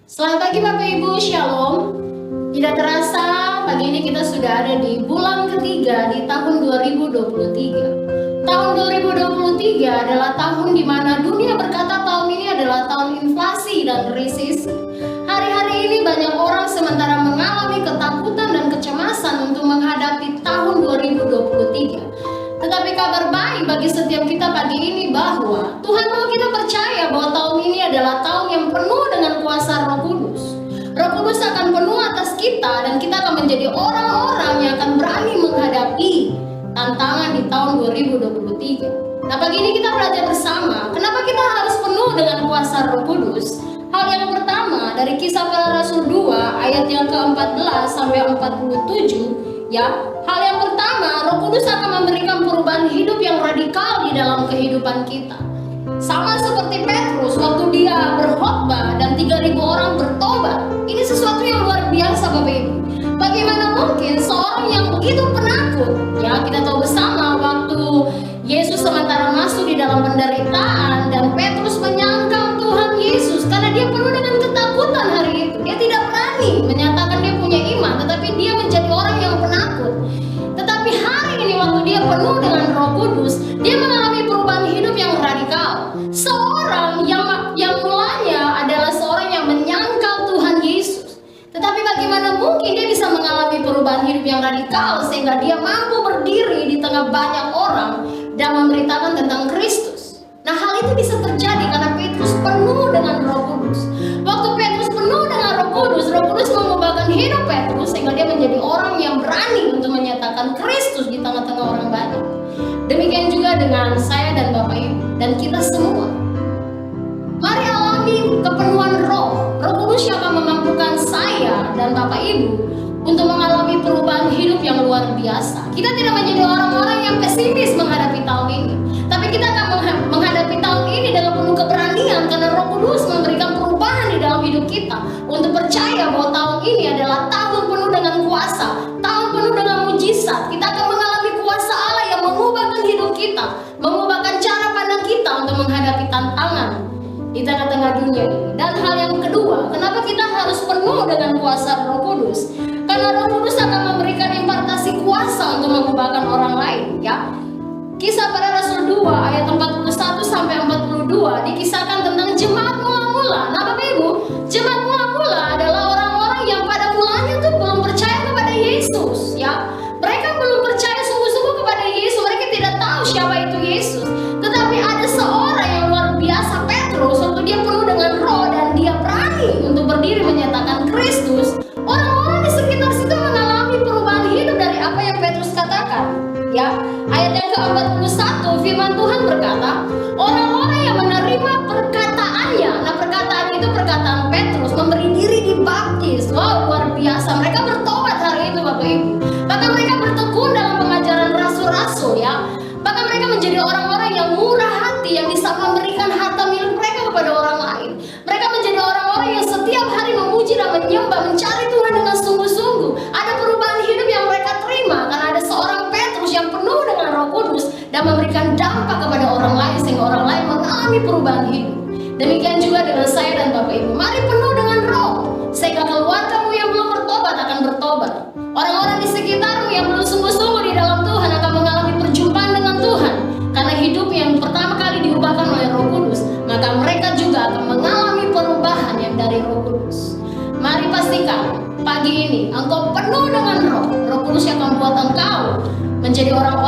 Selamat pagi Bapak Ibu, Shalom. Tidak terasa pagi ini kita sudah ada di bulan ketiga di tahun 2023. Tahun 2023 adalah tahun di mana dunia berkata tahun ini adalah tahun inflasi dan resesi. Hari-hari ini banyak orang sementara mengalami ketakutan dan kecemasan untuk menghadapi tahun 2023. Tetapi kabar baik bagi setiap kita pagi ini bahwa Tuhan mau kita percaya bahwa tahun ini adalah tahun yang penuh dengan kuasa Roh Kudus. Roh Kudus akan penuh atas kita dan kita akan menjadi orang-orang yang akan berani menghadapi tantangan di tahun 2023. Nah, pagi ini kita belajar bersama kenapa kita harus penuh dengan kuasa Roh Kudus. Hal yang pertama dari Kisah Para Rasul 2 ayat yang ke-14 sampai 47, ya. Hal yang pertama, Roh Kudus akan memberikan perubahan hidup yang radikal di dalam kehidupan kita. Sama seperti Petrus waktu dia berkhotbah dan 3.000 orang bertobat. Ini sesuatu yang luar biasa Bapak Ibu. Bagaimana mungkin seorang yang begitu penakut, ya kita tahu bersama waktu Yesus sementara masuk di dalam penderitaan dan Petrus menyangkal Tuhan Yesus karena dia penuh dengan ketakutan hari itu. Dia tidak berani menyatakan dia punya iman, tetapi dia menjadi orang yang penakut. Tetapi hari ini waktu dia penuh dengan Roh Kudus, dia mengalami perubahan hidup yang radikal. Seorang yang mulanya adalah seorang yang menyangkal Tuhan Yesus. Tetapi bagaimana mungkin dia bisa mengalami perubahan hidup yang radikal sehingga dia mampu berdiri di tengah banyak orang dan memberitakan tentang Kristus. Nah, hal itu bisa terjadi karena Petrus penuh dengan Roh Kudus. Waktu Petrus penuh dengan Roh Kudus mengubahkan hidup Petrus sehingga dia menjadi orang yang berani untuk menyatakan Kristus di tengah-tengah orang banyak. Demikian juga dengan saya dan Bapak Ibu dan kita semua. Mari alami kepenuhan Roh Kudus yang akan memampukan saya dan Bapak Ibu untuk mengalami perubahan hidup yang luar biasa. Kita tidak menjadi orang-orang yang pesimis menghadapi tahun ini, tapi kita akan menghadapi tahun ini dengan penuh keberanian karena Roh Kudus memberikan perubahan di dalam hidup kita untuk percaya bahwa tahun ini adalah tahun penuh dengan kuasa, tahun penuh dengan mujizat. Kita akan mengalami kuasa Allah yang mengubahkan hidup kita, mengubahkan cara pandang kita untuk menghadapi tantangan di tengah-tengah dunia ini. Dan hal yang kedua, kenapa kita harus penuh dengan kuasa Roh Kudus? Karena Roh Kudus akan memberikan impartasi kuasa untuk mengubahkan orang lain, ya. Kisah Para Rasul 2 ayat 41 sampai 42 dikisahkan tentang jemaat mula-mula. Nah, Bapak Ibu, jemaat mula-mula adalah orang-orang yang pada mulanya tuh belum percaya kepada Yesus, ya. Mereka belum percaya sungguh-sungguh kepada Yesus. Mereka tidak tahu siapa itu Yesus. Tetapi ada seorang yang luar biasa, Petrus, waktu dia penuh dengan Roh dan dia berani untuk berdiri menyatakan Kristus. Orang-orang di sekitar situ mengalami perubahan hidup dari apa yang Petrus katakan, ya. Ayat yang ke-41 firman Tuhan berkata, orang-orang yang menerima perkataannya. Nah, perkataan itu perkataan Petrus, memberi diri dibaptis. Wow, luar biasa. Mereka bertobat hari itu Bapak Ibu. Bahkan mereka bertekun dalam pengajaran rasul-rasul, ya. Bahkan mereka menjadi orang-orang yang murah hati, yang bisa memberikan harta milik mereka kepada orang lain. Mereka menjadi orang-orang yang setiap hari memuji dan menyembah, mencari Tuhan dengan sungguh-sungguh. Ada perubahan hidup yang mereka terima karena ada seorang Petrus yang penuh dengan Roh Kudus dan memberikan dampak kepada orang lain sehingga orang lain mengalami perubahan hidup. Demikian juga dengan saya dan Bapak Ibu. Mari penuh dengan Roh sehingga keluargamu yang belum bertobat akan bertobat. Orang-orang di sekitarmu yang belum sungguh-sungguh di dalam Tuhan akan mengalami perjumpaan dengan Tuhan karena hidup yang pertama kali diubahkan oleh Roh Kudus, maka mereka juga akan mengalami perubahan yang dari Roh Kudus. Mari pastikan pagi ini engkau penuh dengan Roh Kudus yang akan membuat engkau menjadi orang-orang